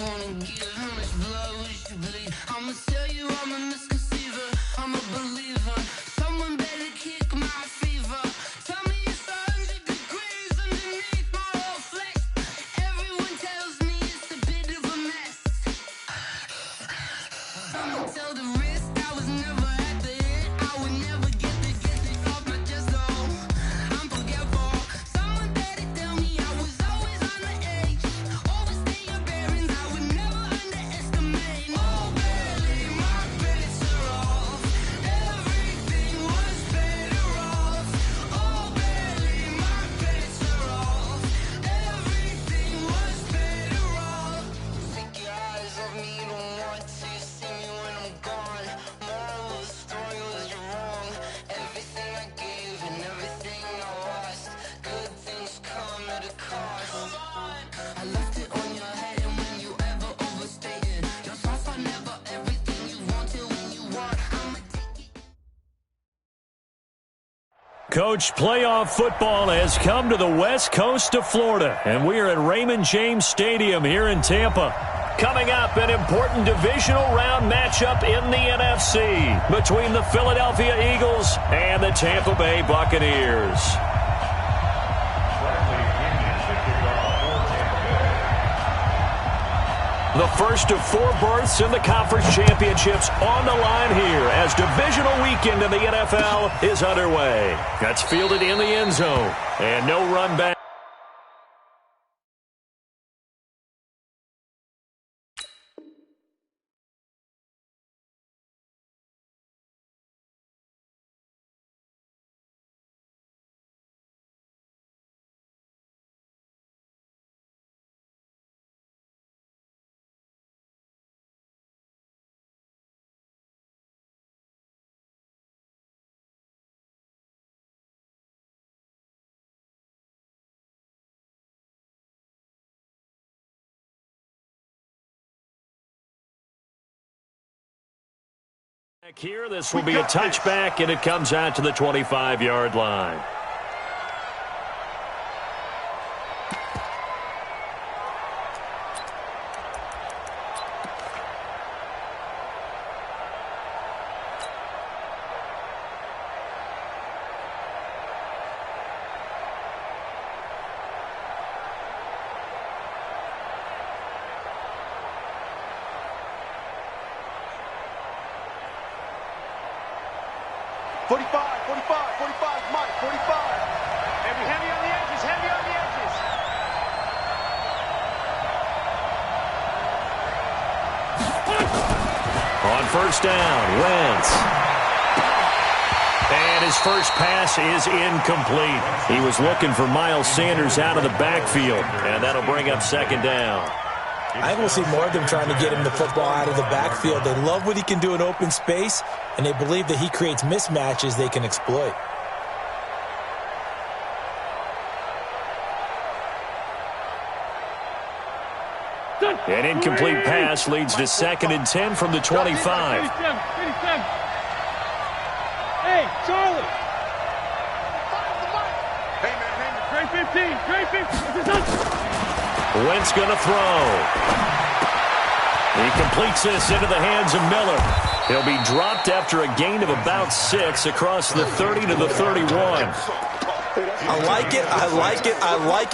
wanna give? How much blood would you bleed? I'ma tell you I'm a misconceiver, I'm a believer. Someone better kick my fever. Tell me it's 100 degrees underneath my whole flesh. Everyone tells me it's a bit of a mess. I'ma tell the risk I was never at the end. I would never get this off my chest though. I'm forgetful. Someone better tell me I was always on the edge. Overstay your bearings, I would never underestimate. Oh, barely my bets are off. Everything was better off. Oh, barely my bets are off. Everything was better off. Take your eyes off me, don't want to see me when I'm gone. Moral of the story was you're wrong. Everything I gave and everything I lost. Good things come at a cost. I left it on your head, and when you ever overstay it, your thoughts are never everything you wanted when you want. I'ma take it. Coach, playoff football has come to the west coast of Florida, and we are at Raymond James Stadium here in Tampa. Coming up, an important divisional round matchup in the NFC between the Philadelphia Eagles and the Tampa Bay Buccaneers. The first of 4 berths in the conference championships on the line here as divisional weekend in the NFL is underway. That's fielded in the end zone, and no run back. Here, this will be a touchback, and it comes out to the 25-yard line. Mike, 45. Heavy on the edges, On first down, Wentz. And his first pass is incomplete. He was looking for Miles Sanders out of the backfield, and that'll bring up second down. I think we'll see more of them trying to get him the football out of the backfield. They love what he can do in open space, and they believe that he creates mismatches they can exploit. An incomplete pass leads to 2nd and 10 from the 25. Hey, Charlie. Hey, man. Trey 15. Wentz going to throw. He completes this into the hands of Miller. He'll be dropped after a gain of about 6 across the 30 to the 31. I like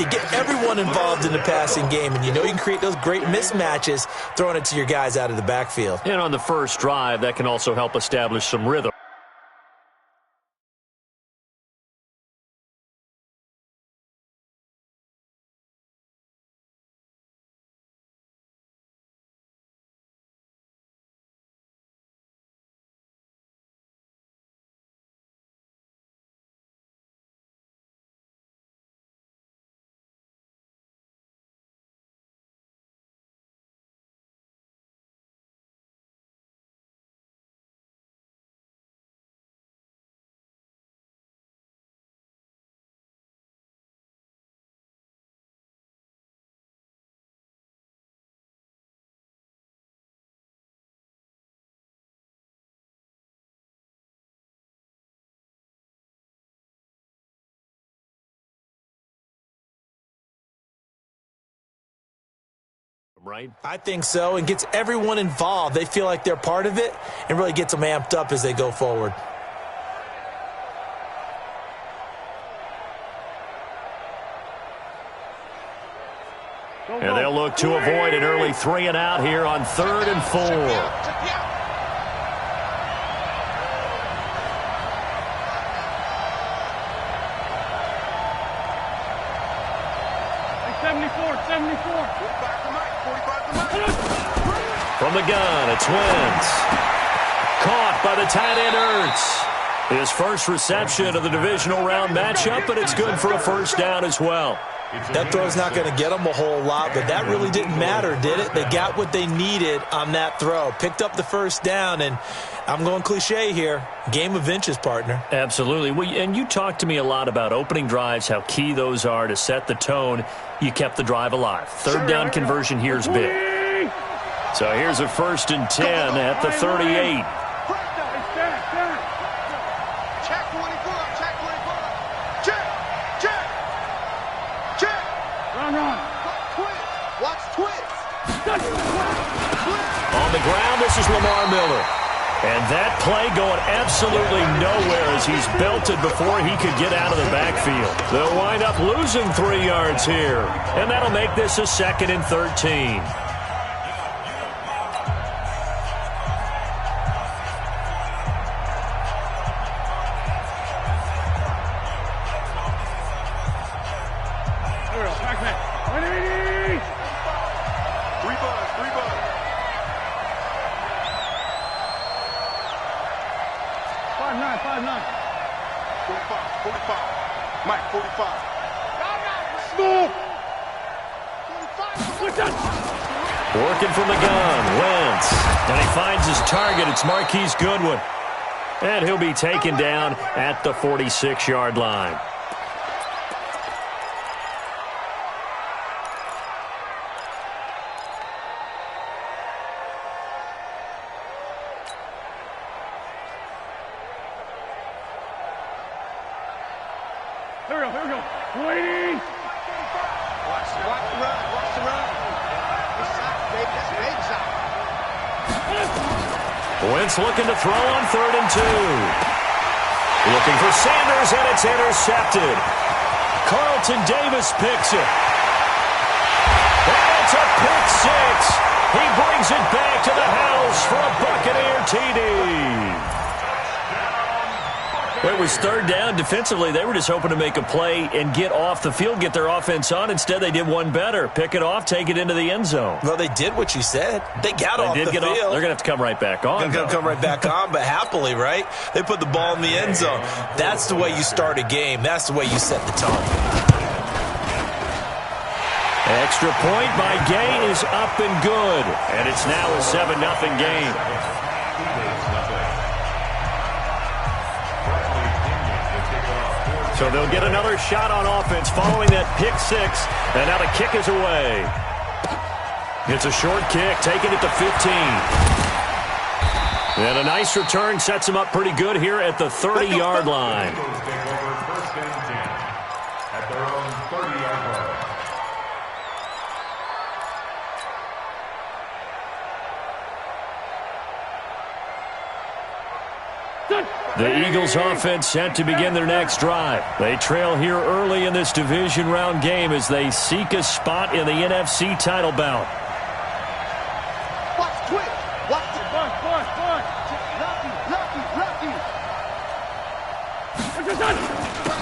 it. Get everyone involved in the passing game, and you know you can create those great mismatches throwing it to your guys out of the backfield. And on the first drive, that can also help establish some rhythm. right? I think so, and gets everyone involved. They feel like they're part of it and really gets them amped up as they go forward. And they'll look to avoid an early 3 and out here on 3rd and 4. 74. From the gun, it's Wentz. Caught by the tight end Ertz. His first reception of the divisional round matchup, but it's good for a first down as well. That throw's not going to get them a whole lot, but that really didn't matter, did it? They got what they needed on that throw. Picked up the first down, and I'm going cliche here. Game of inches, partner. Absolutely. And you talked to me a lot about opening drives, how key those are to set the tone. You kept the drive alive. Third down conversion here is big. So here's a 1st and 10 at the 38. On the ground, this is Lamar Miller. And that play going absolutely nowhere as he's belted before he could get out of the backfield. They'll wind up losing 3 yards here. And that'll make this a 2nd and 13. Working from the gun, Wentz. And he finds his target. It's Marquise Goodwin. And he'll be taken down at the 46-yard line. Here we go. Waiting. Watch the run. That's a big shot. Wentz looking to throw on 3rd and 2. Looking for Sanders, and it's intercepted. Carlton Davis picks it. And it's a pick 6. He brings it back to the house for a Buccaneer TD. Well, it was 3rd down. Defensively, they were just hoping to make a play and get off the field, get their offense on. Instead, they did one better. Pick it off, take it into the end zone. Well, they did what you said. They got off the field. They're going to have to come right back on. They're going to come right back on, but happily, right? They put the ball in the end zone. That's the way you start a game. That's the way you set the tone. Extra point by Gay is up and good. And it's now a 7-0 game. So they'll get another shot on offense following that pick 6. And now the kick is away. It's a short kick, taking it to 15. And a nice return sets him up pretty good here at the 30-yard line. The Eagles offense set to begin their next drive. They trail here early in this division round game as they seek a spot in the NFC title bout. Watch quick. Watch it. Lucky.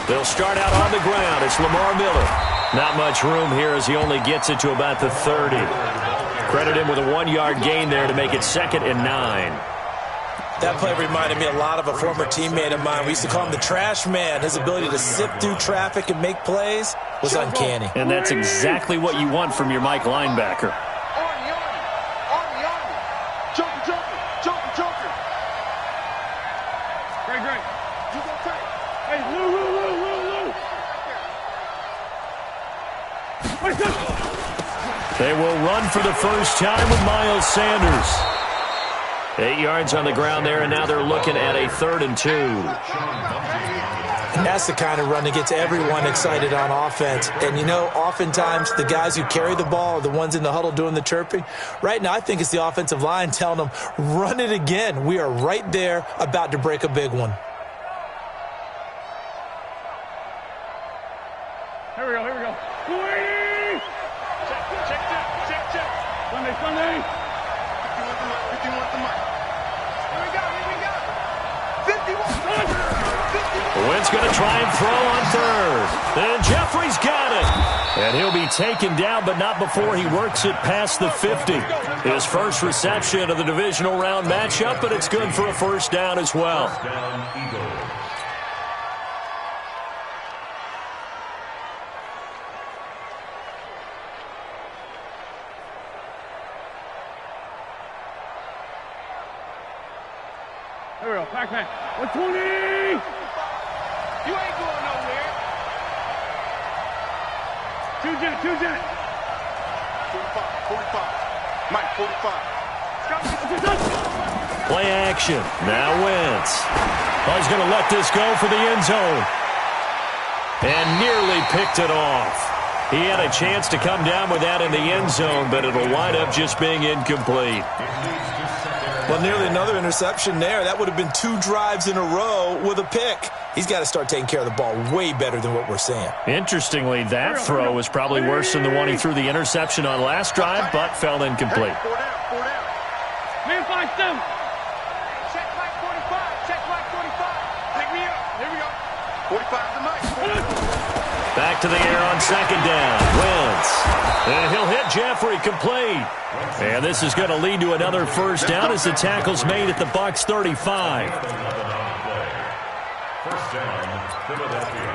They'll start out on the ground. It's Lamar Miller. Not much room here as he only gets it to about the 30. Credit him with a 1-yard gain there to make it 2nd and 9. That play reminded me a lot of a former teammate of mine. We used to call him the trash man. His ability to sift through traffic and make plays was uncanny. And that's exactly what you want from your Mike linebacker. Army. Joker. Great. You go tight. Hey, Lou. They will run for the first time with Miles Sanders. 8 yards on the ground there, and now they're looking at a 3rd and 2. And that's the kind of run that gets everyone excited on offense. And, you know, oftentimes the guys who carry the ball are the ones in the huddle doing the chirping. Right now, I think it's the offensive line telling them, run it again. We are right there about to break a big one. Here we go, here we go. 280! Check. Sunday. 51 at the mic. Here we go. 51. Wynn's going to try and throw on third. And Jeffrey's got it. And he'll be taken down, but not before he works it past the 50. His first reception of the divisional round matchup, but it's good for a first down as well. Here we go, pack. 120! You ain't going nowhere. Two jet. 45. Mike, 45. Play action. Now Wentz. He's going to let this go for the end zone. And nearly picked it off. He had a chance to come down with that in the end zone, but it'll wind up just being incomplete. Well, nearly another interception there. That would have been 2 drives in a row with a pick. He's got to start taking care of the ball way better than what we're seeing. Interestingly, that throw was probably worse than the one he threw the interception on last drive, but fell incomplete. 4 down. Man, 5 7. Check Mike 45. Pick me up. Here we go. 45 to Mike. Back to the air on second down. Wentz. And he'll hit Jeffrey complete. And this is going to lead to another first down as the tackle's made at the Bucs 35. First down, Philadelphia.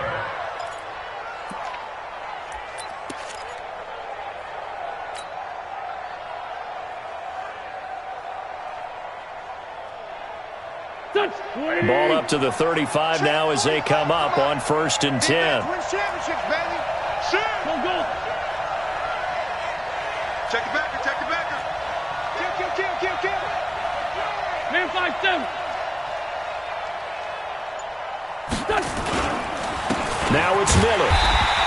Ball up to the 35 now as they come up on 1st and 10. Win championships, baby. Go. Check the backer. Kill. Man, 5 7. Now it's Miller.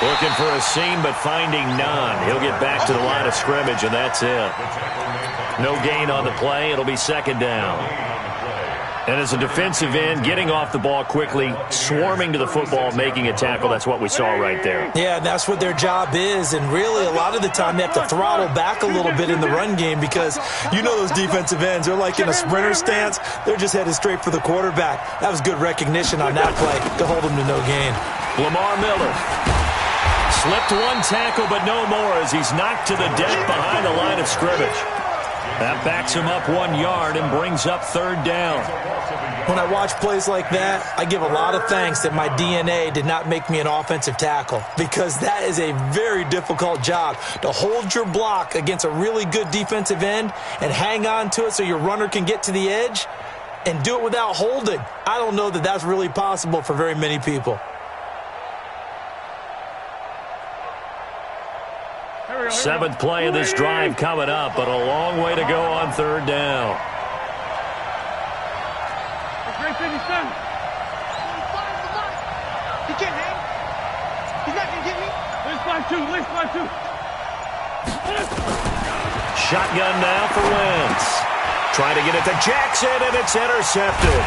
Looking for a seam, but finding none. He'll get back to the line of scrimmage, and that's it. No gain on the play. It'll be second down. And as a defensive end, getting off the ball quickly, swarming to the football, making a tackle, that's what we saw right there. Yeah, and that's what their job is. And really, a lot of the time, they have to throttle back a little bit in the run game because you know those defensive ends, they're like in a sprinter stance. They're just headed straight for the quarterback. That was good recognition on that play to hold them to no gain. Lamar Miller slipped one tackle, but no more as he's knocked to the deck behind the line of scrimmage. That backs him up 1 yard and brings up third down. When I watch plays like that, I give a lot of thanks that my DNA did not make me an offensive tackle because that is a very difficult job to hold your block against a really good defensive end and hang on to it so your runner can get to the edge and do it without holding. I don't know that that's really possible for very many people. Seventh play of this drive coming up, but a long way to go on third down. He can't hang. He's not going to get me. Let's 5-2. Shotgun now for Wentz. Trying to get it to Jackson, and it's intercepted.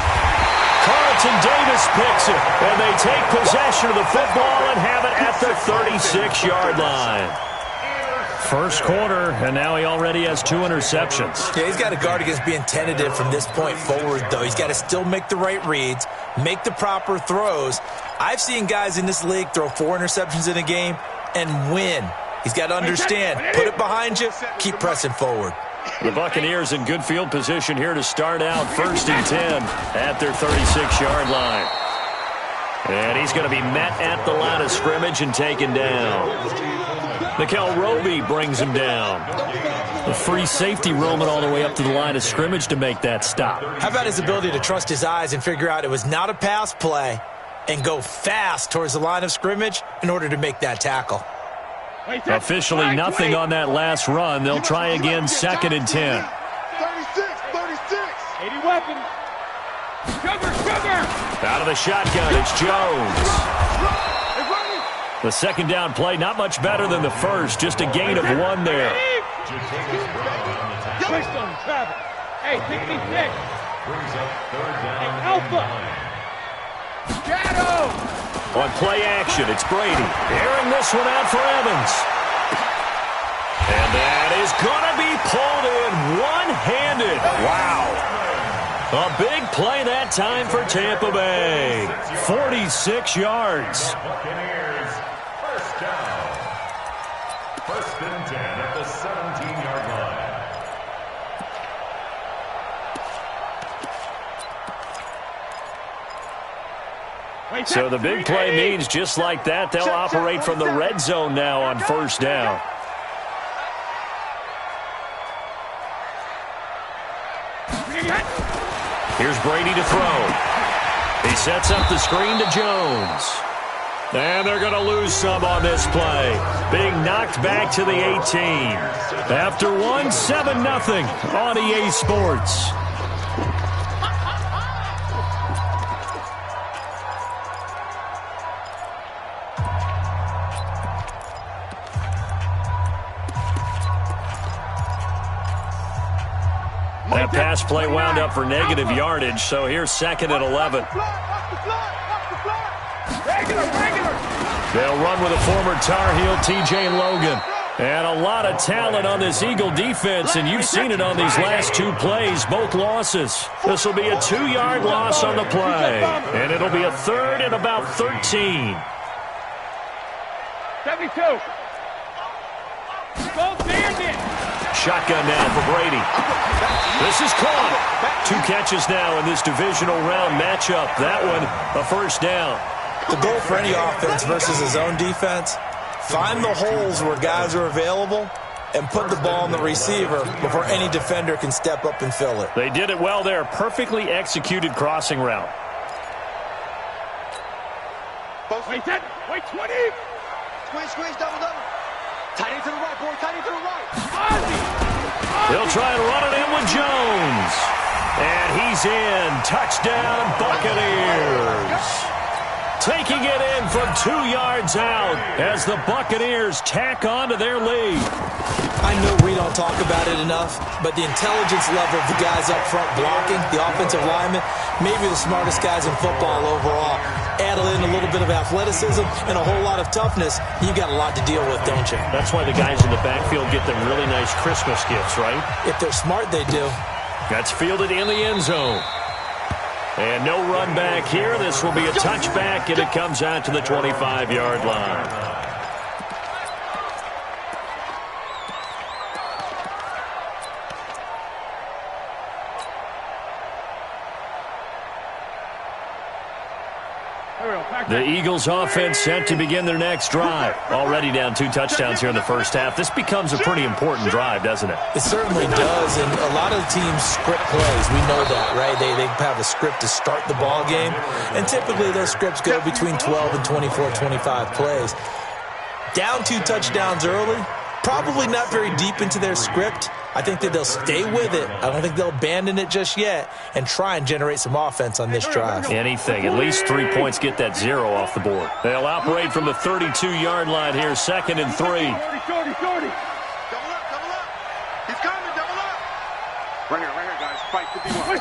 Carlton Davis picks it, and they take possession of the football and have it at the 36-yard line. First quarter, and now he already has 2 interceptions. Yeah, he's got to guard against being tentative from this point forward, though. He's got to still make the right reads, make the proper throws. I've seen guys in this league throw 4 interceptions in a game and win. He's got to understand, put it behind you, keep pressing forward. The Buccaneers in good field position here to start out 1st and 10 at their 36-yard line. And he's going to be met at the line of scrimmage and taken down. Mikel Roby brings him down. The free safety roaming all the way up to the line of scrimmage to make that stop. How about his ability to trust his eyes and figure out it was not a pass play and go fast towards the line of scrimmage in order to make that tackle? Officially nothing on that last run. They'll try again 2nd and 10. 36. 80 weapons. Out of the shotgun, it's Jones. The second down play, not much better than the first, just a gain of 1 there. Twist on him, Travis. Hey, 66. Hey, Alpha. Shadow. On play action, it's Brady. Airing this one out for Evans. And that is going to be pulled in one-handed. Wow. A big play that time for Tampa Bay. 46 yards. Buccaneers, first down. First and 10 at the 17-yard line. So the big play means just like that, they'll operate from the red zone now on first down. Here's Brady to throw. He sets up the screen to Jones. And they're going to lose some on this play. Being knocked back to the 18. After one, 7-0 on EA Sports. That pass play wound up for negative yardage, so here's second and 11. They'll run with a former Tar Heel, T.J. Logan. And a lot of talent on this Eagle defense, and you've seen it on these last 2 plays, both losses. This will be a 2-yard loss on the play, and it'll be a third and about 13. 72. Go bandit. Shotgun now for Brady. This is caught. 2 catches now in this divisional round matchup. That one, a first down. The goal for any offense versus a zone defense, find the holes where guys are available and put the ball on the receiver before any defender can step up and fill it. They did it well there. Perfectly executed crossing route. Wait, 10. Wait, 20. Squeeze, double. Tight end to the right, boy, tight end to the right. They'll try and run it in with Jones. And he's in. Touchdown, Buccaneers. Taking it in from 2 yards out as the Buccaneers tack on to their lead. I know we don't talk about it enough, but the intelligence level of the guys up front blocking, the offensive linemen, maybe the smartest guys in football overall. Add in a little bit of athleticism and a whole lot of toughness, you've got a lot to deal with, don't you? That's why the guys in the backfield get them really nice Christmas gifts, right? If they're smart, they do. That's fielded in the end zone. And no run back here. This will be a touchback, and it comes out to the 25-yard line. The Eagles offense set to begin their next drive. Already down 2 touchdowns here in the first half. This becomes a pretty important drive, doesn't it? It certainly does, and a lot of teams script plays. We know that, right? They have a script to start the ball game, and typically those scripts go between 12 and 24, 25 plays. Down 2 touchdowns early, probably not very deep into their script. I think that they'll stay with it. I don't think they'll abandon it just yet and try and generate some offense on this drive. Anything. At least 3 points get that 0 off the board. They'll operate from the 32-yard line here, second and 3. Shorty. Double up. He's coming, double up. Right here, guys. Fight 51.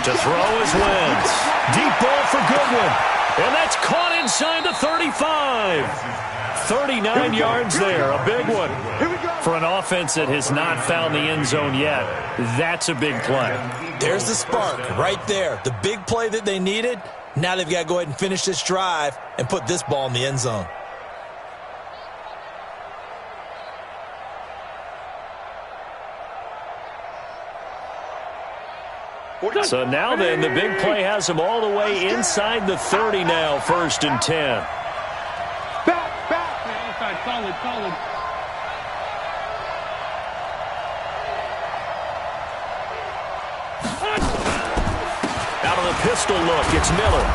To throw is Wentz. Deep ball for Goodwin. And that's caught inside the 35. 39 yards there, a big one. For an offense that has not found the end zone yet, that's a big play. There's the spark right there. The big play that they needed. Now they've got to go ahead and finish this drive and put this ball in the end zone. So now then, the big play has them all the way inside the 30 now, first and 10. Back. Inside, solid. Out of the pistol look, it's Miller.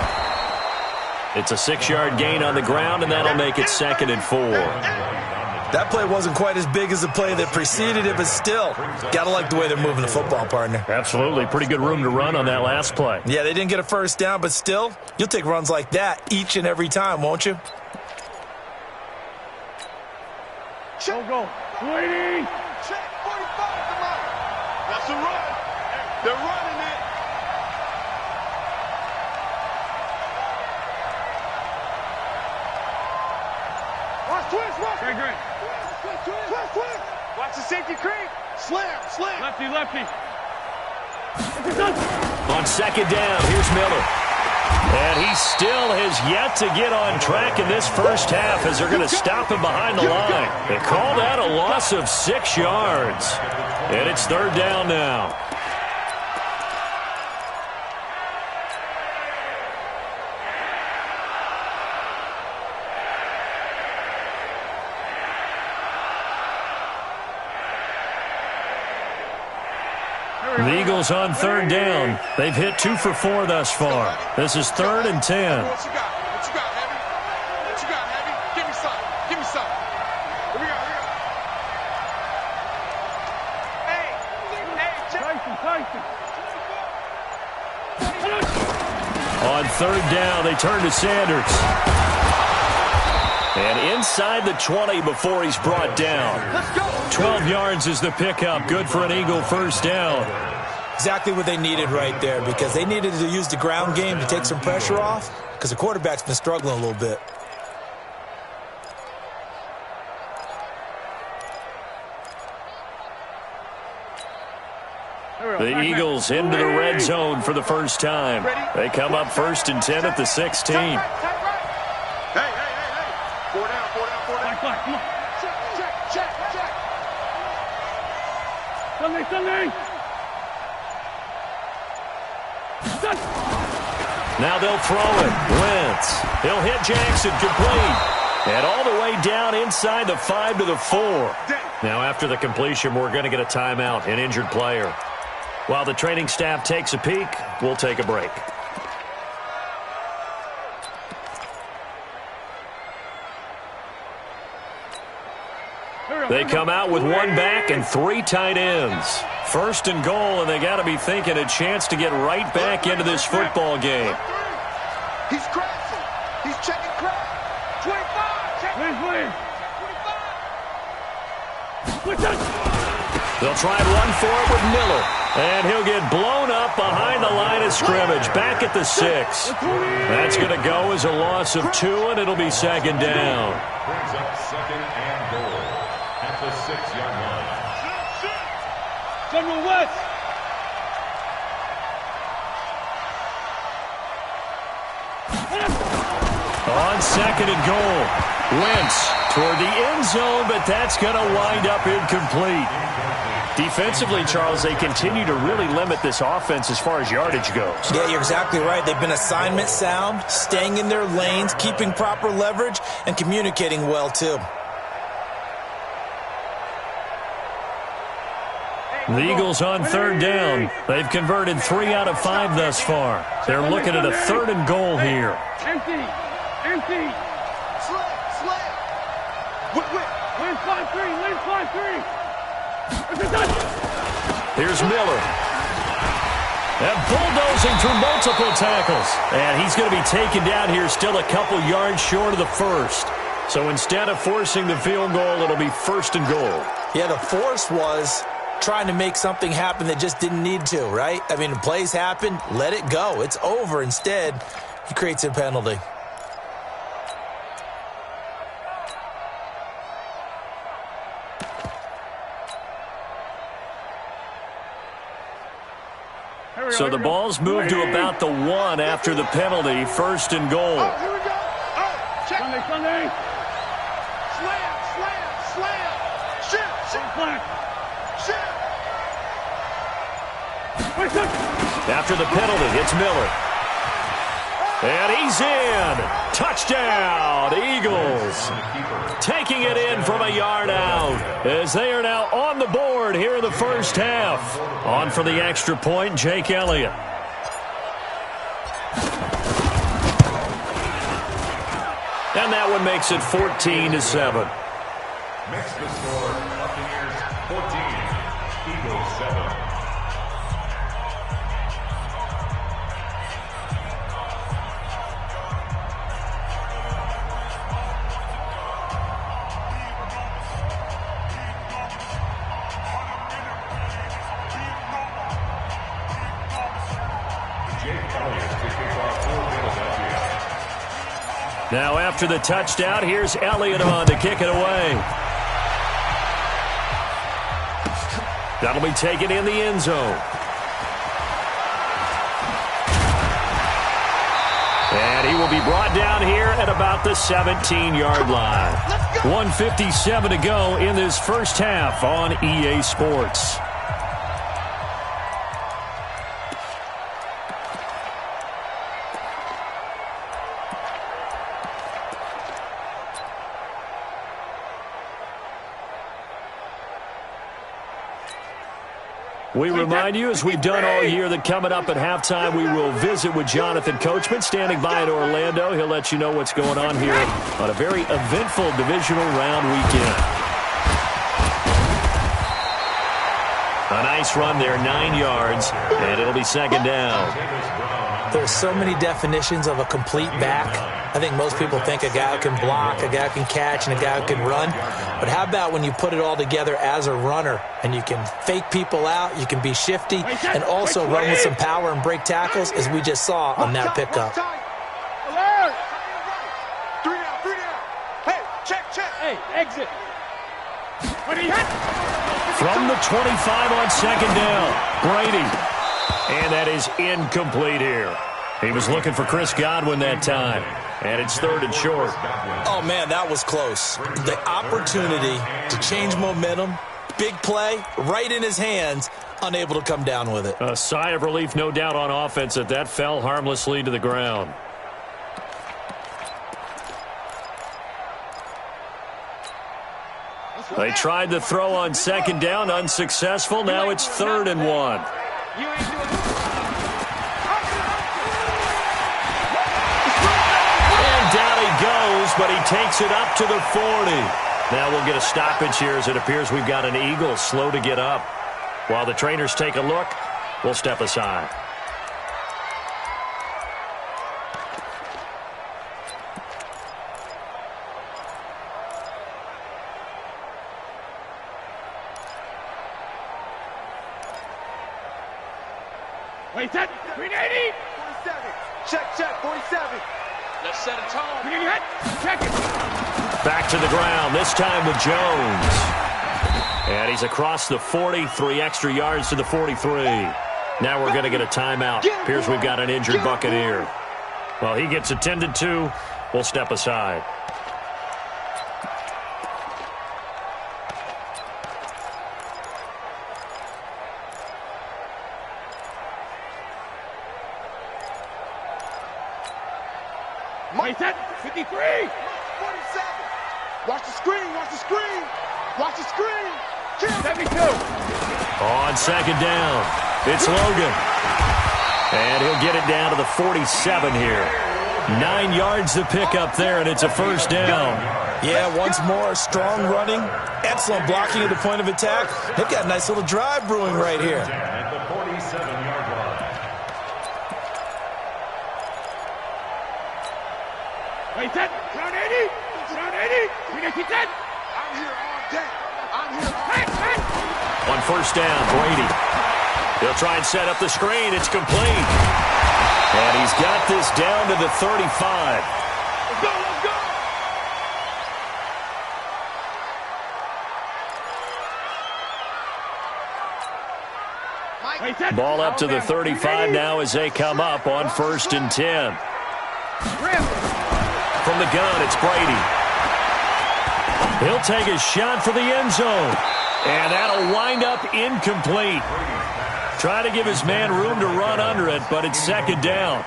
It's a 6-yard gain on the ground, and that'll make it second and 4. That play wasn't quite as big as the play that preceded it, but still, got to like the way they're moving the football, partner. Absolutely. Pretty good room to run on that last play. Yeah, they didn't get a first down, but still, you'll take runs like that each and every time, won't you? Go. Waiting. Check, 45, come on. That's a run. They're running it. Watch twist, watch. Great. Twist. Watch the safety creep. Slam. Lefty. On second down, here's Miller. And he still has yet to get on track in this first half as they're going to stop him behind the line. They call that a loss of 6 yards. And it's third down now. The Eagles on third down. They've hit 2 for 4 thus far. This is 3rd and 10. What you got, Heavy? What you got, Heavy? Give me some. Here we go. Hey, check. Tyson. On third down, they turn to Sanders. And inside the 20 before he's brought down. 12 yards is the pickup. Good for an Eagle first down. Exactly what they needed right there, because they needed to use the ground game to take some pressure off, because the quarterback's been struggling a little bit. The Eagles into the red zone for the first time. They come up 1st and 10 at the 16. Hey. 4 down. Black, come on. Check. Sunday. Now they'll throw it. Wentz. He'll hit Jackson, complete. And all the way down inside the 5 to the 4. Now after the completion, we're going to get a timeout, an injured player. While the training staff takes a peek, we'll take a break. They come out with 1 back and 3 tight ends. 1st and goal, and they got to be thinking a chance to get right back into this football game. He's crashing. He's checking crash. 25. Check. Please. 25. They'll try and run for it with Miller. And he'll get blown up behind the line of scrimmage, back at the 6. That's going to go as a loss of 2, and it'll be second down. Brings up 2nd and goal at the 6-yard line. General West. On 2nd and goal, Wentz toward the end zone, but that's going to wind up incomplete. Defensively, Charles, they continue to really limit this offense as far as yardage goes. Yeah, you're exactly right. They've been assignment sound, staying in their lanes, keeping proper leverage, and communicating well, too. The Eagles on third down. They've converted 3 out of 5 thus far. They're looking at a 3rd and goal here. Empty. Slam. Lane 5-3. Here's Miller. And bulldozing through multiple tackles. And he's going to be taken down here still a couple yards short of the 1st. So instead of forcing the field goal, it'll be 1st and goal. Yeah, the force was trying to make something happen that just didn't need to, right? I mean, the plays happen, let it go. It's over. Instead, he creates a penalty. So the ball's moved to about the 1 after the penalty, 1st and goal. Oh, here we go. Oh, check. Sunday. Slam. Shit. After the penalty, it's Miller. And he's in. Touchdown, Eagles. Taking it in from a yard out as they are now on the board here in the first half. On for the extra point, Jake Elliott. And that one makes it 14-7. Makes the score Buccaneers 14, Eagles 7. Now after the touchdown, here's Elliott on to kick it away. That'll be taken in the end zone. And he will be brought down here at about the 17-yard line. 1:57 to go in this first half on EA Sports. We remind you, as we've done all year, that coming up at halftime, we will visit with Jonathan Coachman, standing by in Orlando. He'll let you know what's going on here on a very eventful divisional round weekend. A nice run there, 9 yards, and it'll be second down. There's so many definitions of a complete back. I think most people think a guy who can block, a guy who can catch, and a guy who can run. But how about when you put it all together as a runner and you can fake people out, you can be shifty, and also run with some power and break tackles, as we just saw on that pickup. Alert! 3 down. Hey, check. Hey, exit. What are you hit? From the 25 on second down, Brady. And that is incomplete here. He was looking for Chris Godwin that time. And it's third and short. Oh, man, that was close. The opportunity to change momentum, big play, right in his hands, unable to come down with it. A sigh of relief, no doubt, on offense that fell harmlessly to the ground. They tried to throw on second down, unsuccessful. Now it's 3rd and 1. Goes, but he takes it up to the 40. Now we'll get a stoppage here, as it appears we've got an Eagle slow to get up. While the trainers take a look, we'll step aside. Wait, that 380. 47. Check, 47. Let's set a tone. Check it. Back to the ground, this time with Jones. And he's across the 40, 3 extra yards to the 43. Now we're going to get a timeout. Appears we've got an injured Buccaneer. Well, he gets attended to. We'll step aside. Wait, that 53. 47. Watch the screen. Watch the screen. 72. On second down, it's Logan. And he'll get it down to the 47 here. 9 yards to pick up there, and it's a first down. Yeah, once more, strong running, excellent blocking at the point of attack. They've got a nice little drive brewing right here. At the 47-yard line. Wait, that 80. We need to get. I'm here all day. On first down, Brady. He'll try and set up the screen. It's complete. And he's got this down to the 35. Let's go. Ball up to the 35 now as they come up on 1st and 10. From the gun, it's Brady. He'll take a shot for the end zone. And that'll wind up incomplete. Try to give his man room to run under it, but it's second down.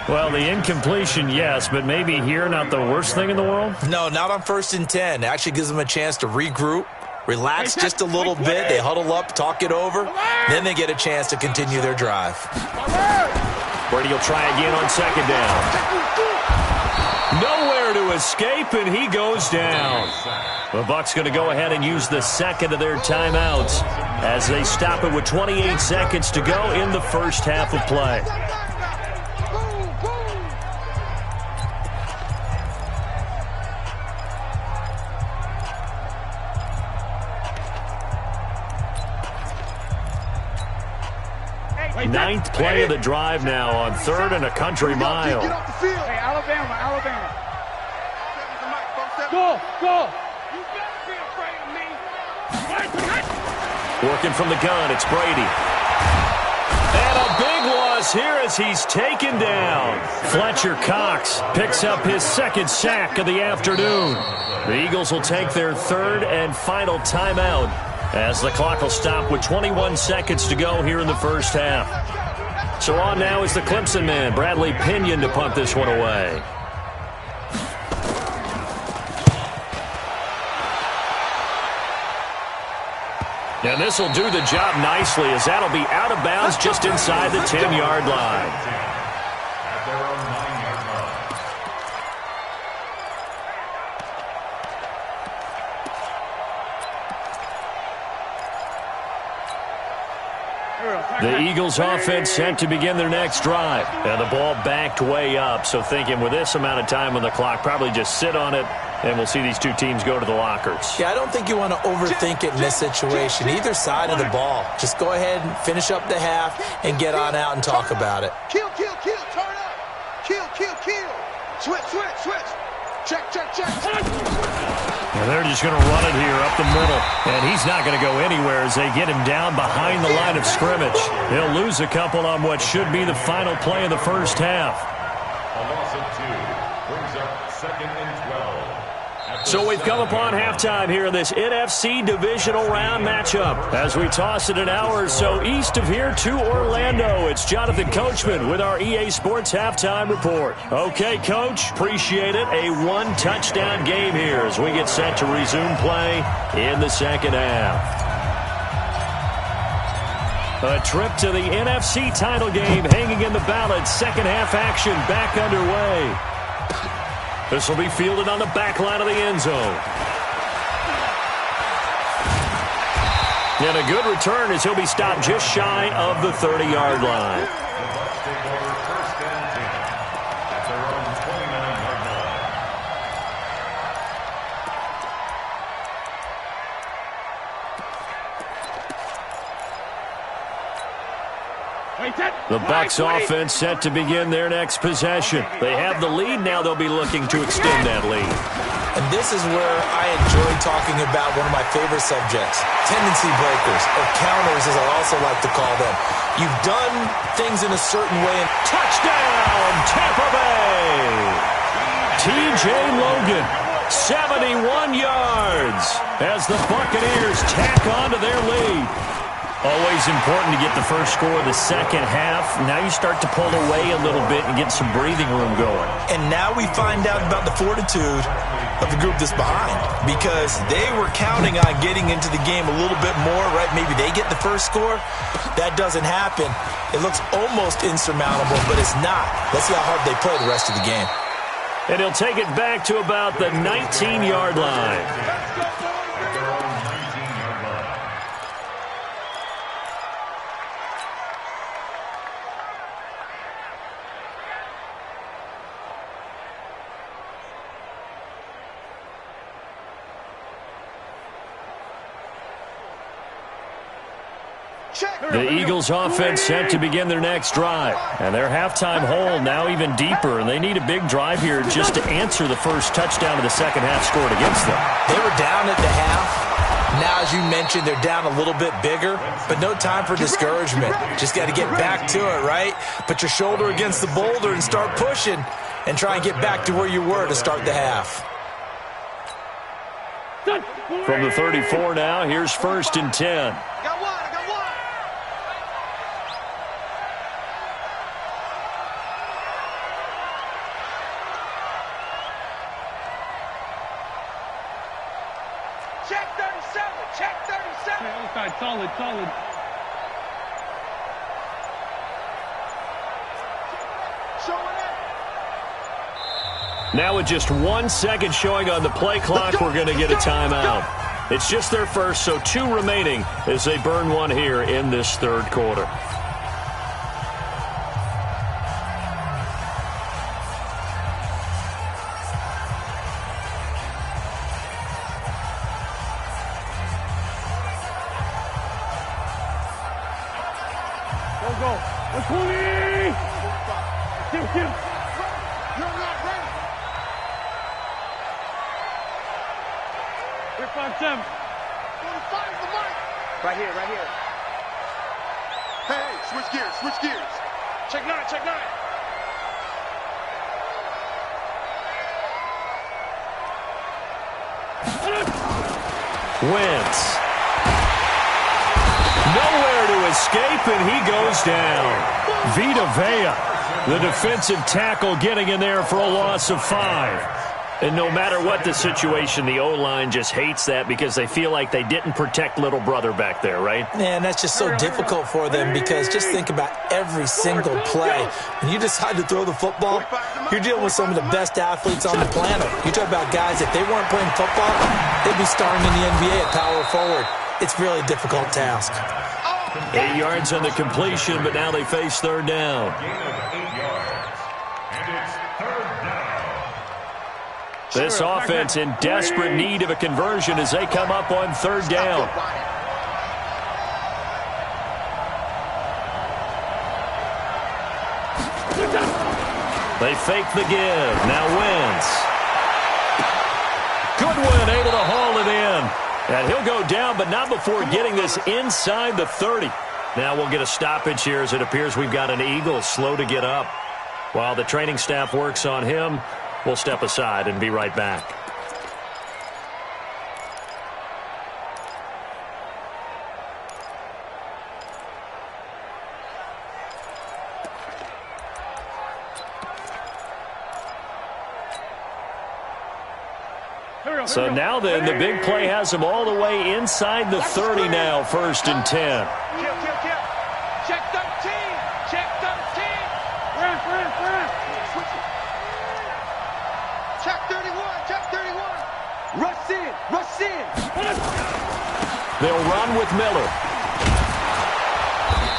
Well, the incompletion, yes, but maybe here not the worst thing in the world? No, not on 1st and 10. It actually gives them a chance to regroup, relax just a little bit. They huddle up, talk it over. Then they get a chance to continue their drive. Brady will try again on second down. Nowhere there to escape, and he goes down. The Bucs going to go ahead and use the second of their timeouts as they stop it with 28 seconds to go in the first half of play. Ninth play of the drive now on 3rd and a country mile. Get off the field. Hey, Alabama. Go. You better be afraid of me. Working from the gun, it's Brady. And a big loss here as he's taken down. Fletcher Cox picks up his second sack of the afternoon. The Eagles will take their 3rd and final timeout as the clock will stop with 21 seconds to go here in the first half. So on now is the Clemson man, Bradley Pinion, to punt this one away. And this will do the job nicely as that'll be out of bounds just inside the 10-yard line. At their own 9-yard line. The Eagles offense set to begin their next drive. And the ball backed way up, so thinking with this amount of time on the clock, probably just sit on it, and we'll see these two teams go to the lockers. Yeah, I don't think you want to overthink it in this situation. Either side of the ball. Just go ahead and finish up the half and get on out and talk about it. Kill. Turn up. Kill. Switch. Check. And they're just going to run it here up the middle. And he's not going to go anywhere as they get him down behind the line of scrimmage. He'll lose a couple on what should be the final play of the first half. A loss of 2 brings up 2nd and 12. So we've come upon halftime here in this NFC divisional round matchup. As we toss it an hour or so east of here to Orlando, it's Jonathan Coachman with our EA Sports Halftime Report. Okay, Coach, appreciate it. A 1-touchdown game here as we get set to resume play in the second half. A trip to the NFC title game hanging in the balance. Second half action back underway. This will be fielded on the back line of the end zone. And a good return as he'll be stopped just shy of the 30-yard line. The Bucs take over 1st and 10 at their own 29-yard line. The Bucs offense set to begin their next possession. They have the lead. Now they'll be looking to extend that lead. And this is where I enjoy talking about one of my favorite subjects, tendency breakers, or counters as I also like to call them. You've done things in a certain way. And Touchdown, Tampa Bay! T.J. Logan, 71 yards as the Buccaneers tack on to their lead. Always important to get the first score of the second half. Now you start to pull away a little bit and get some breathing room going. And now we find out about the fortitude of the group that's behind, because they were counting on getting into the game a little bit more, right? Maybe they get the first score. That doesn't happen. It looks almost insurmountable, but it's not. Let's see how hard they play the rest of the game. And he'll take it back to about the 19-yard line. At their own 19-yard line. The Eagles offense set to begin their next drive. And their halftime hole now even deeper. And they need a big drive here just to answer the first touchdown of the second half scored against them. They were down at the half. Now, as you mentioned, they're down a little bit bigger, but no time for discouragement. Just got to get back to it, right? Put your shoulder against the boulder and start pushing and try and get back to where you were to start the half. From the 34 now, here's 1st and 10. Got one. Check 37. Outside, solid. Showing it. Now with just 1 second showing on the play clock, we're going to get a timeout. It's just their first, so 2 remaining as they burn one here in this third quarter. Go. 20! You're not ready. 357. 45 is the mark. Right here. Hey, switch gears. Check 9. Wentz. Nowhere to escape, and he goes down. Vita Vea, the defensive tackle, getting in there for a loss of 5. And no matter what the situation, the O-line just hates that because they feel like they didn't protect little brother back there, right? Man, that's just so difficult for them because just think about every single play. When you decide to throw the football, you're dealing with some of the best athletes on the planet. You talk about guys, if they weren't playing football, they'd be starring in the NBA at power forward. It's really a difficult task. 8 yards on the completion, but now they face third down. Gain of 8 yards. And it's third down. This offense in desperate need of a conversion as they come up on third down. They fake the give. Now Wentz. Goodwin able to haul it in. And he'll go down, but not before getting this inside the 30. Now we'll get a stoppage here as it appears we've got an Eagle slow to get up. While the training staff works on him, we'll step aside and be right back. So now then, the big play has them all the way inside the 30 now, 1st and 10. Kill. Check 13. Run. Check 31. Rush in. They'll run with Miller.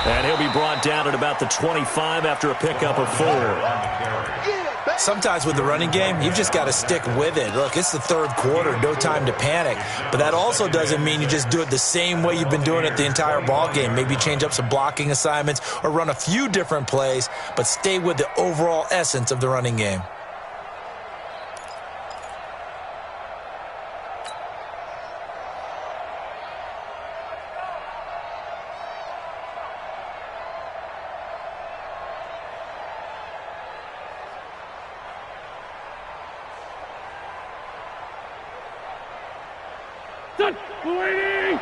And he'll be brought down at about the 25 after a pickup of 4. Sometimes with the running game, you've just got to stick with it. Look, it's the third quarter, no time to panic. But that also doesn't mean you just do it the same way you've been doing it the entire ball game. Maybe change up some blocking assignments or run a few different plays, but stay with the overall essence of the running game. Waiting!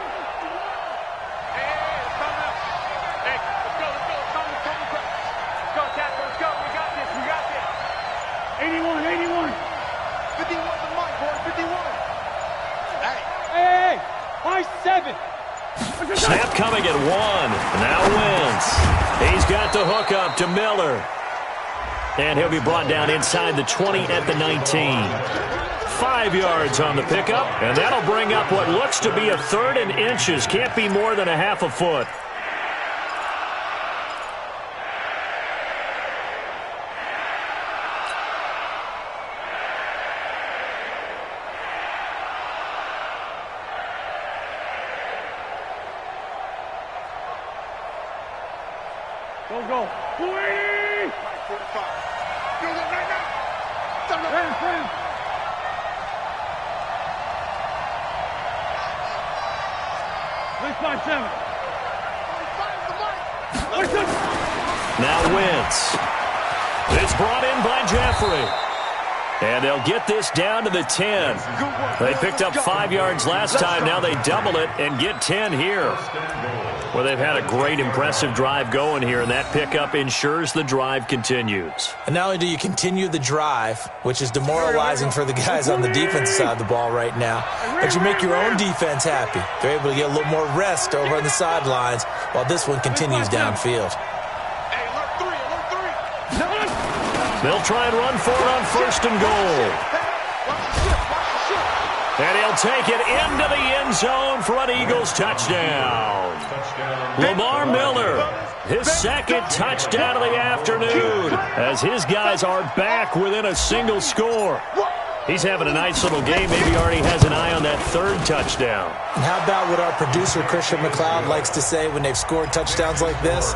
Hey, let's go. Come. Let's go, tackle. Let's go. We got this. 81. 51 the mark, boys. 51. Hey. 5-7. Snap coming at 1. Now Wentz. He's got the hook up to Miller. And he'll be brought down inside the 20 at the 19. 5 yards on the pickup, and that'll bring up what looks to be a 3rd and inches. Can't be more than a half a foot. Go. 45. Go right now. Ram. 357. Now Wentz. It's brought in by Jeffrey. And they'll get this down to the 10. They picked up 5 yards last time. Now they double it and get 10 here. Well, they've had a great, impressive drive going here, and that pickup ensures the drive continues. And not only do you continue the drive, which is demoralizing for the guys on the defensive side of the ball right now, but you make your own defense happy. They're able to get a little more rest over on the sidelines while this one continues downfield. They'll try and run for it on 1st and goal. And he'll take it into the end zone for an Eagles touchdown. Lamar Miller, his 2nd touchdown of the afternoon, as his guys are back within a single score. He's having a nice little game. Maybe already has an eye on that 3rd touchdown. And how about what our producer, Christian McLeod, likes to say when they've scored touchdowns like this?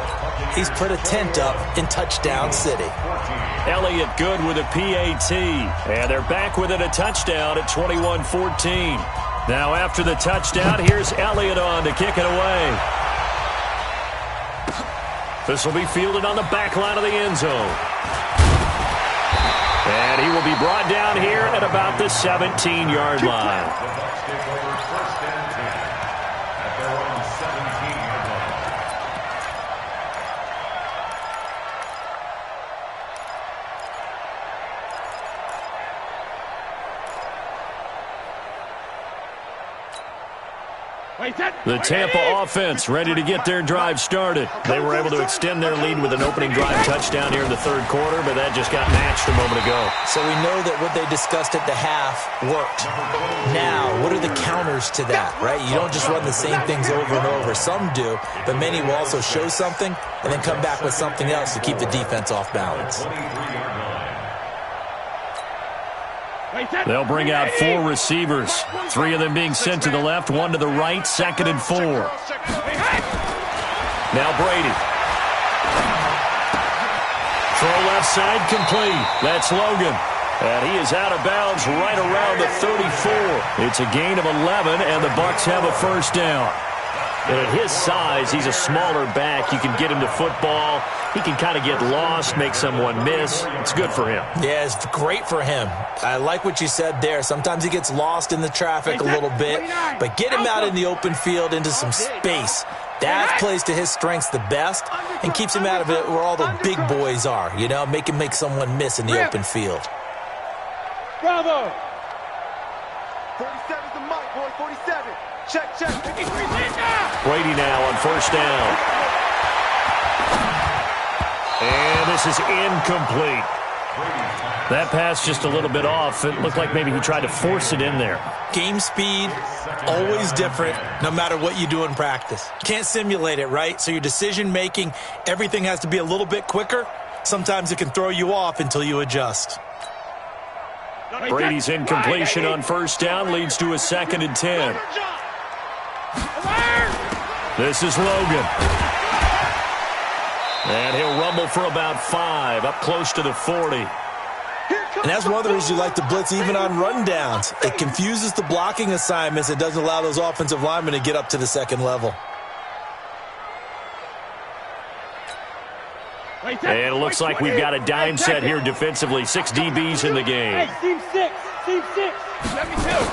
He's put a tent up in Touchdown City. Elliott good with a PAT. And they're back within a touchdown at 21-14. Now after the touchdown, here's Elliott on to kick it away. This will be fielded on the back line of the end zone. And he will be brought down here at about the 17-yard line. The Tampa offense ready to get their drive started. They were able to extend their lead with an opening drive touchdown here in the 3rd quarter, but that just got matched a moment ago. So we know that what they discussed at the half worked. Now, what are the counters to that, right? You don't just run the same things over and over. Some do, but many will also show something and then come back with something else to keep the defense off balance. They'll bring out 4 receivers, 3 of them being sent to the left, 1 to the right, 2nd and 4. Now Brady. Throw left side complete. That's Logan. And he is out of bounds right around the 34. It's a gain of 11, and the Bucs have a 1st down. And at his size, he's a smaller back. You can get him to football. He can kind of get lost, make someone miss. It's good for him. Yeah, it's great for him. I like what you said there. Sometimes he gets lost in the traffic a little bit, but get him out in the open field into some space. That plays to his strengths the best and keeps him out of it where all the big boys are, you know, make someone miss in the open field. Bravo! 47's the mic, boy, 47. Check. Brady now on 1st down. And this is incomplete. That pass just a little bit off. It looked like maybe he tried to force it in there. Game speed, always different, no matter what you do in practice. Can't simulate it, right? So your decision-making, everything has to be a little bit quicker. Sometimes it can throw you off until you adjust. Brady's incompletion on 1st down leads to a 2nd and 10. This is Logan. And he'll rumble for about 5, up close to the 40. And that's one of the reasons you like to blitz even on rundowns. It confuses the blocking assignments. It doesn't allow those offensive linemen to get up to the 2nd level. And it looks like we've got a dime set here defensively. 6 DBs in the game. Hey, Team 6. Let me too.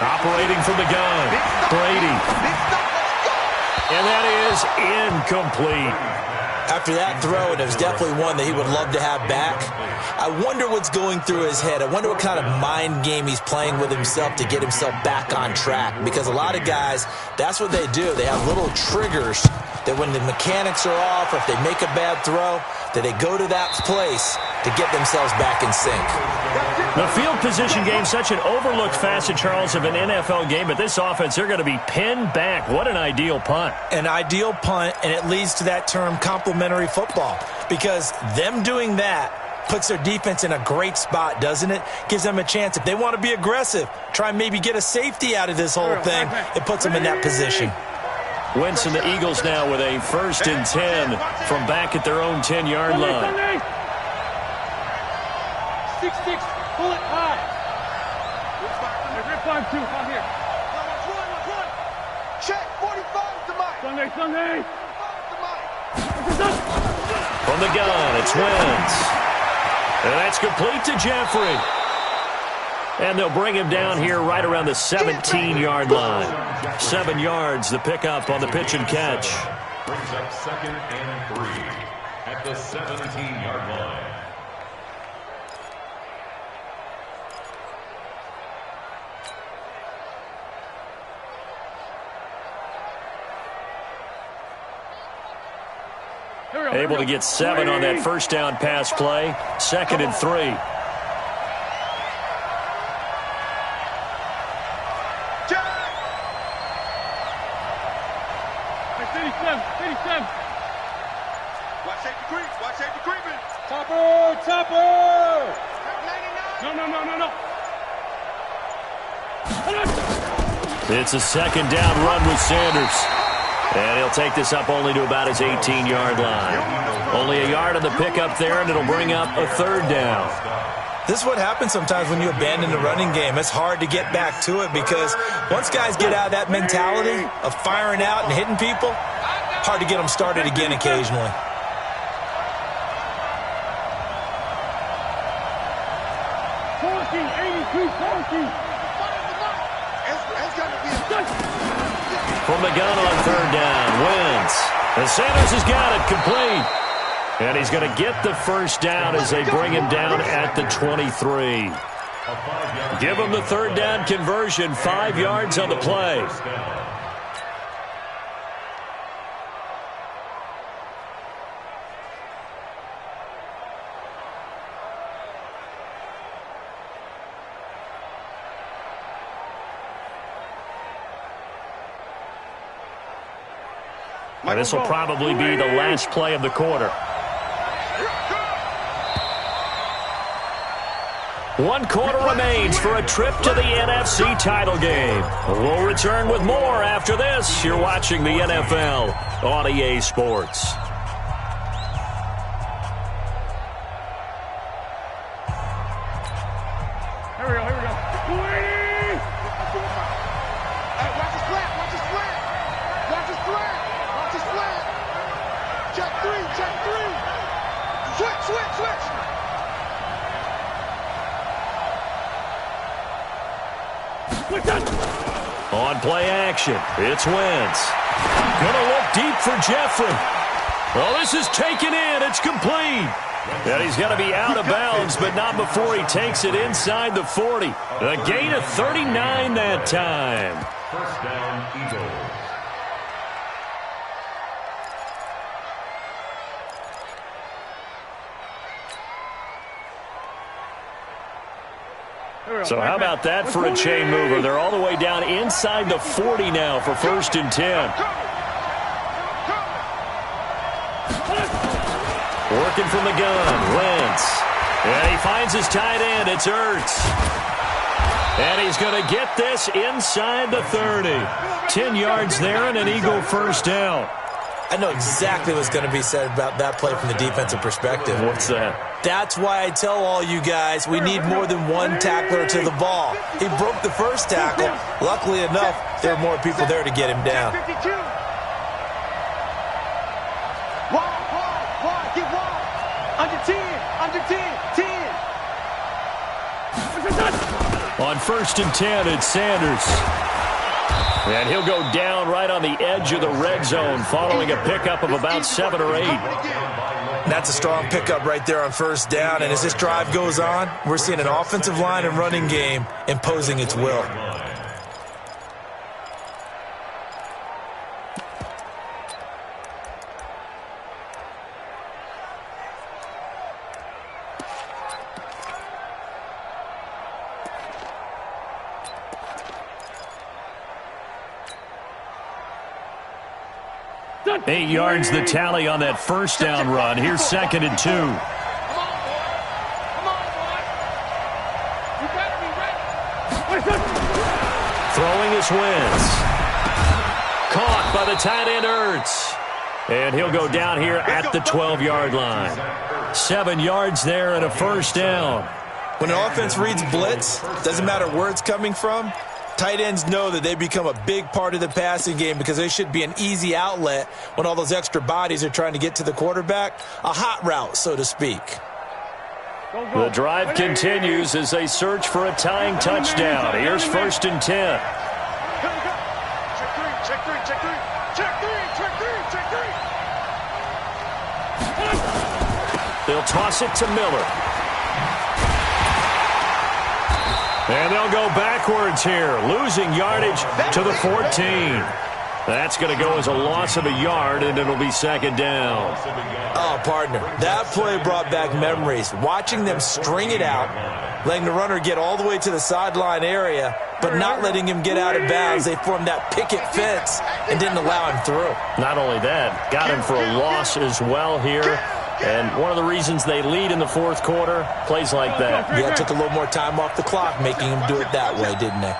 Operating from the gun, Brady. And that is incomplete. After that throw, and it was definitely one that he would love to have back. I wonder what's going through his head. I wonder what kind of mind game he's playing with himself to get himself back on track. Because a lot of guys, that's what they do. They have little triggers that when the mechanics are off or if they make a bad throw, that they go to that place to get themselves back in sync. The field position game, such an overlooked facet, Charles, of an NFL game, but this offense, they're going to be pinned back. What an ideal punt. An ideal punt, and it leads to that term complementary football, because them doing that puts their defense in a great spot, doesn't it? Gives them a chance. If they want to be aggressive, try and maybe get a safety out of this whole thing, it puts them in that position. Wentz and the Eagles now with a 1st and 10 from back at their own 10-yard line. 6-6, pull it high. Rip 5-2, come here. Run. Check, 45's the mic. Sunday. From the gun, it's Wentz. And that's complete to Jeffrey. And they'll bring him down here right around the 17-yard line. 7 yards, the pickup on the pitch and catch. Brings up 2nd and 3 at the 17-yard line. Able to get 7 on that first down pass play. 2nd and 3. Topper! No. It's a 2nd down run with Sanders. And he'll take this up only to about his 18-yard line. Only a yard on the pickup there, and it'll bring up a 3rd down. This is what happens sometimes when you abandon the running game. It's hard to get back to it because once guys get out of that mentality of firing out and hitting people, hard to get them started again occasionally. From the gun on 3rd down, Wentz. And Sanders has got it complete. And he's going to get the first down as they bring him down at the 23. Give him the 3rd down conversion, 5 yards on the play. And this will probably be the last play of the quarter. 1 quarter remains for a trip to the NFC title game. We'll return with more after this. You're watching the NFL on EA Sports. Here we go. On play action, it's Wentz. Gonna look deep for Jeffrey. Well, this is taken in. It's complete. And he's got to be out of bounds, but not before he takes it inside the 40. A gain of 39 that time. First down, Eagles. So how about that for a chain mover? They're all the way down inside the 40 now for 1st and 10. Working from the gun, Wentz. And he finds his tight end. It's Ertz. And he's going to get this inside the 30. 10 yards there and an Eagle first down. I know exactly what's going to be said about that play from the defensive perspective. What's that? That's why I tell all you guys we need more than one tackler to the ball. He broke the first tackle. Luckily enough, there were more people there to get him down. Wide, get wide. Under 10, 10. On 1st and 10, it's Sanders. And he'll go down right on the edge of the red zone following a pickup of about 7 or 8. That's a strong pickup right there on 1st down. And as this drive goes on, we're seeing an offensive line and running game imposing its will. Eight yards the tally on that first down run. Here's 2nd and 2. Throwing his Wentz. Caught by the tight end Ertz. And he'll go down here at the 12-yard line. 7 yards there and a first down. When an offense reads blitz, doesn't matter where it's coming from, tight ends know that they become a big part of the passing game because they should be an easy outlet when all those extra bodies are trying to get to the quarterback. A hot route, so to speak. The drive continues as they search for a tying touchdown. Here's 1st and 10. They'll toss it to Miller. And they'll go backwards here, losing yardage to the 14. That's going to go as a loss of a yard, and it'll be second down. Oh, partner, that play brought back memories. Watching them string it out, letting the runner get all the way to the sideline area, but not letting him get out of bounds. They formed that picket fence and didn't allow him through. Not only that, got him for a loss as well here. And one of the reasons they lead in the fourth quarter, plays like that. Yeah, took a little more time off the clock, making him do it that way, didn't they?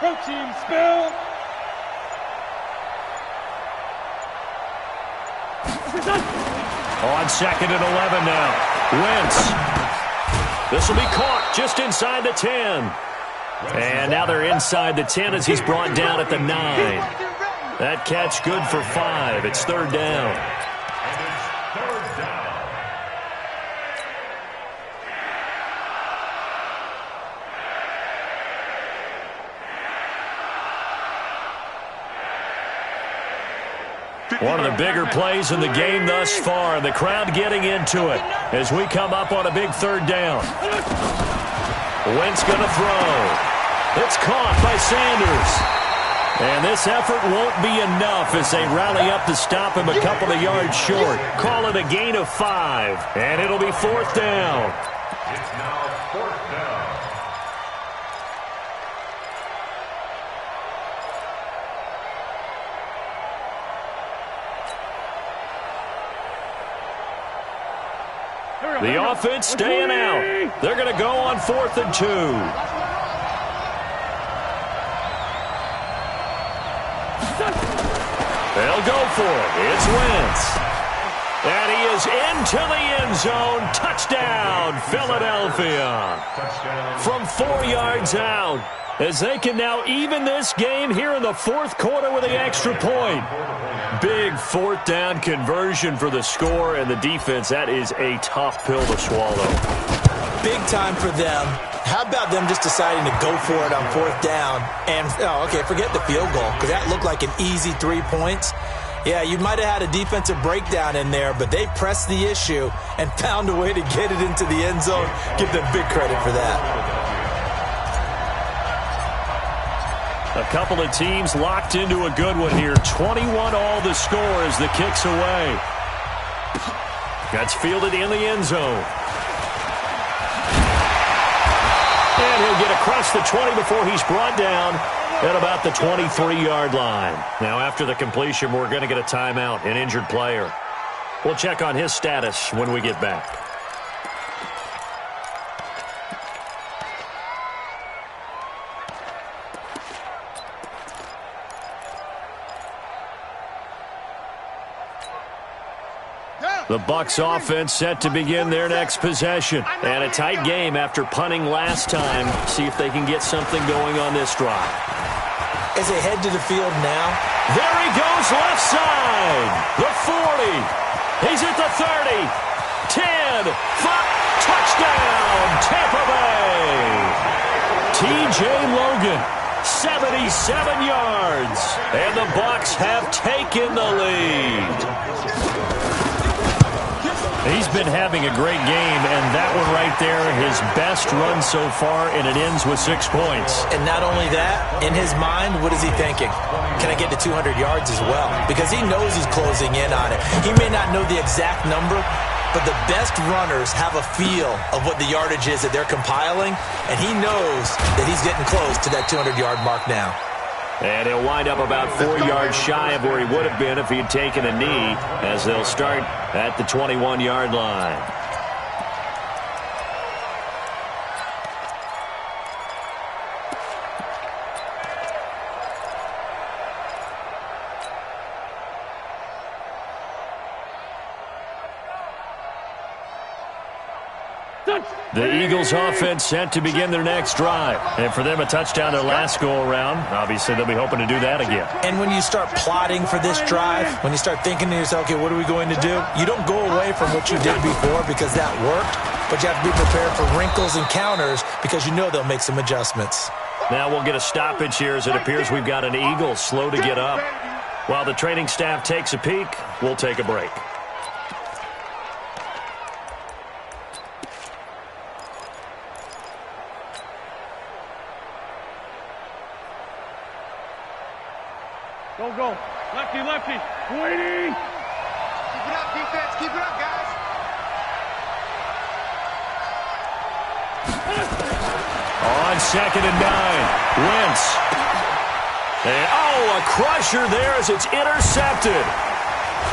Protein spill. On second and 11 now. Wentz. This will be caught just inside the 10. And now they're inside the 10 as he's brought down at the 9. That catch good for 5. It's third down. One of the bigger plays in the game thus far, and the crowd getting into it as we come up on a big third down. Wentz going to throw. It's caught by Sanders. And this effort won't be enough as they rally up to stop him a couple of yards short. Call it a gain of 5, and it'll be fourth down. It's now fourth down. The offense staying out. They're going to go on 4th and 2. They'll go for it. It's Wentz. And he is into the end zone. Touchdown, Philadelphia. From 4 yards out, as they can now even this game here in the fourth quarter with the extra point. Big fourth down conversion for the score, and the defense, that is a tough pill to swallow. Big time for them. How about them just deciding to go for it on fourth down? And, forget the field goal, because that looked like an easy 3 points. Yeah, you might have had a defensive breakdown in there, but they pressed the issue and found a way to get it into the end zone. Give them big credit for that. A couple of teams locked into a good one here. 21 all the score as the kick's away. That's fielded in the end zone. And he'll get across the 20 before he's brought down at about the 23-yard line. Now, after the completion, we're going to get a timeout, an injured player. We'll check on his status when we get back. The Bucs offense set to begin their next possession. And a tight game after punting last time. See if they can get something going on this drive. As they head to the field now. There he goes left side. The 40. He's at the 30. 10. 5. Touchdown, Tampa Bay. T.J. Logan, 77 yards. And the Bucs have taken the lead. He's been having a great game, and that one right there, his best run so far, and it ends with 6 points. And not only that, in his mind, what is he thinking? Can I get to 200 yards as well? Because he knows he's closing in on it. He may not know the exact number, but the best runners have a feel of what the yardage is that they're compiling, and he knows that he's getting close to that 200-yard mark now. And he'll wind up about 4 yards shy of where he would have been if he had taken a knee, as they'll start at the 21-yard line. The Eagles offense set to begin their next drive. And for them, a touchdown their last go-around. Obviously, they'll be hoping to do that again. And when you start plotting for this drive, when you start thinking to yourself, okay, what are we going to do? You don't go away from what you did before because that worked, but you have to be prepared for wrinkles and counters because you know they'll make some adjustments. Now we'll get a stoppage here as it appears we've got an Eagle slow to get up. While the training staff takes a peek, we'll take a break. Go, go. Lefty, lefty. Waiting. Keep it up, defense. Keep it up, guys. On 2nd and 9, Wentz. And, a crusher there as it's intercepted.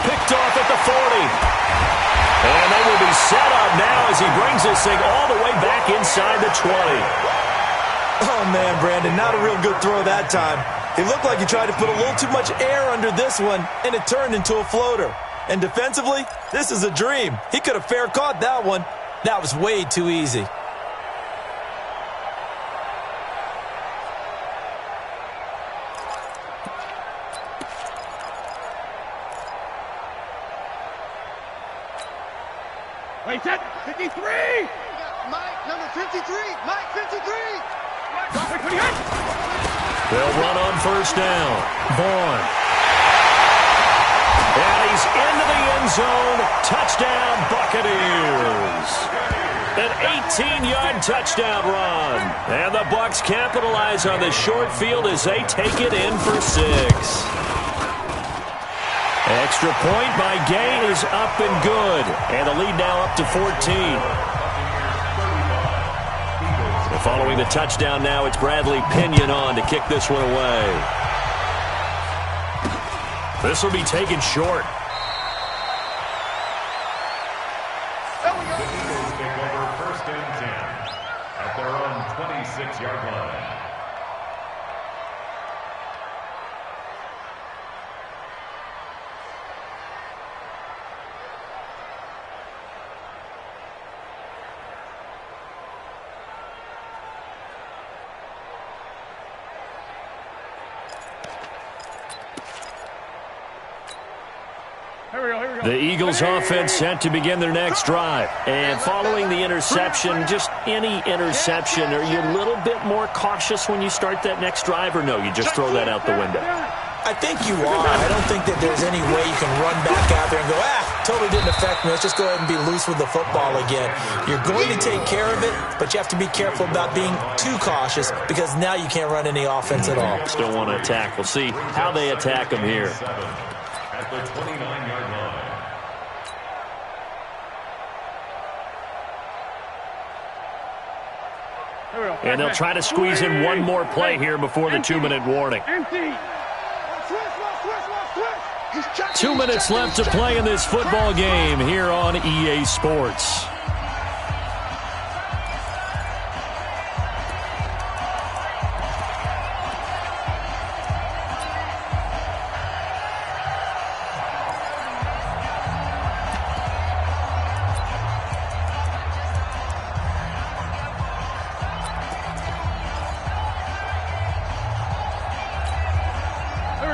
Picked off at the 40. And they will be set up now as he brings this thing all the way back inside the 20. Oh, man, Brandon, not a real good throw that time. It looked like he tried to put a little too much air under this one, and it turned into a floater. And defensively, this is a dream. He could have fair caught that one. That was way too easy. Wait, set. 53. Mike, number 53. Mike, 53. They'll run on 1st down. Vaughn. And he's into the end zone. Touchdown, Buccaneers. An 18-yard touchdown run. And the Bucs capitalize on the short field as they take it in for 6. Extra point by Gay is up and good. And the lead now up to 14. Following the touchdown now, it's Bradley Pinion on to kick this one away. This will be taken short. The Eagles take over 1st and 10 at their own 26-yard line. The Eagles offense set to begin their next drive. And following the interception, just any interception, are you a little bit more cautious when you start that next drive, or no, you just throw that out the window? I think you are. I don't think that there's any way you can run back out there and go, totally didn't affect me. Let's just go ahead and be loose with the football again. You're going to take care of it, but you have to be careful about being too cautious because now you can't run any offense at all. Still want to attack. We'll see how they attack them here. At the 29-yard line. And they'll try to squeeze in one more play here before the 2-minute warning. 2 minutes left to play in this football game here on EA Sports.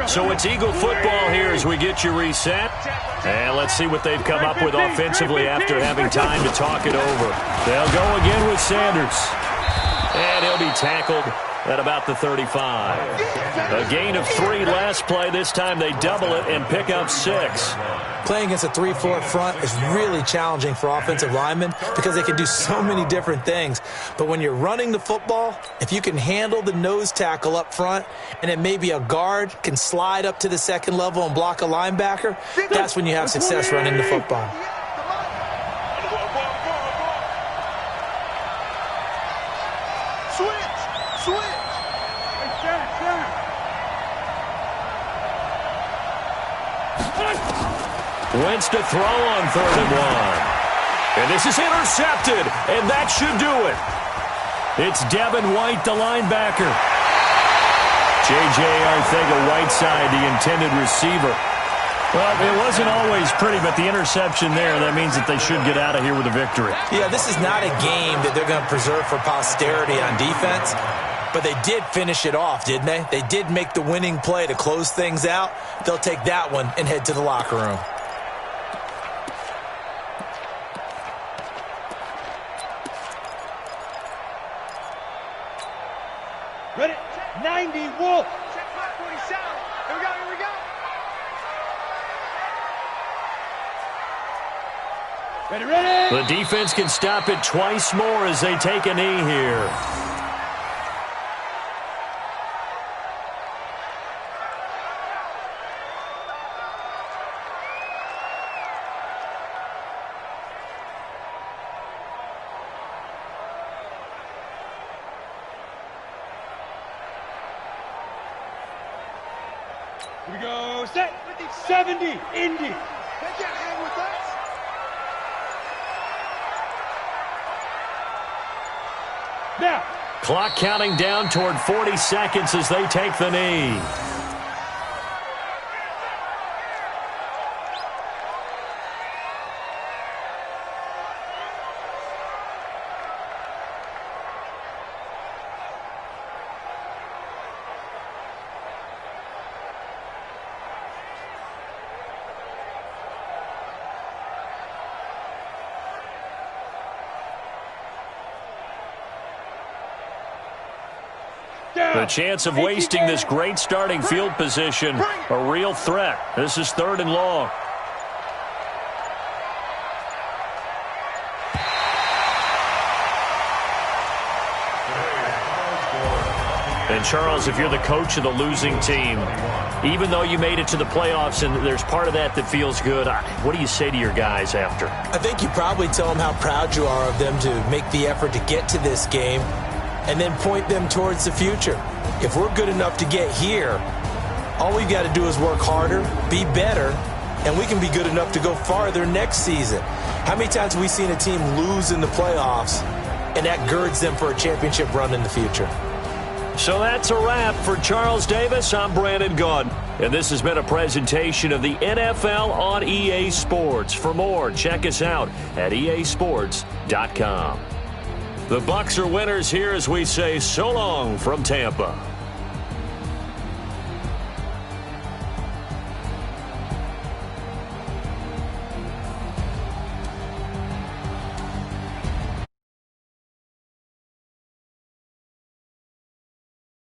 So it's Eagle football here as we get you reset. And let's see what they've come up with offensively after having time to talk it over. They'll go again with Sanders. And he'll be tackled at about the 35. A gain of 3 last play. This time they double it and pick up 6. Playing against a 3-4 front is really challenging for offensive linemen because they can do so many different things. But when you're running the football, if you can handle the nose tackle up front and then maybe a guard can slide up to the second level and block a linebacker, that's when you have success running the football. Wentz to throw on 3rd and 1. And this is intercepted, and that should do it. It's Devin White, the linebacker. J.J. Arcega-Whiteside, the intended receiver. Well, it wasn't always pretty, but the interception there, that means that they should get out of here with a victory. Yeah, this is not a game that they're going to preserve for posterity on defense. But they did finish it off, didn't they? They did make the winning play to close things out. They'll take that one and head to the locker room. Ready? 90, Wolf. Check 547. Here we go, here we go. Ready, ready. The defense can stop it twice more as they take a knee here. Here we go. Set. 70. Indy. They can't hang with us. Now. Clock counting down toward 40 seconds as they take the knee. The chance of wasting this great starting field position, a real threat. This is 3rd and long. And Charles, if you're the coach of the losing team, even though you made it to the playoffs and there's part of that that feels good, what do you say to your guys after? I think you probably tell them how proud you are of them to make the effort to get to this game, and then point them towards the future. If we're good enough to get here, all we've got to do is work harder, be better, and we can be good enough to go farther next season. How many times have we seen a team lose in the playoffs, and that girds them for a championship run in the future? So that's a wrap for Charles Davis. I'm Brandon Gunn, and this has been a presentation of the NFL on EA Sports. For more, check us out at easports.com. The Bucs are winners here as we say so long from Tampa.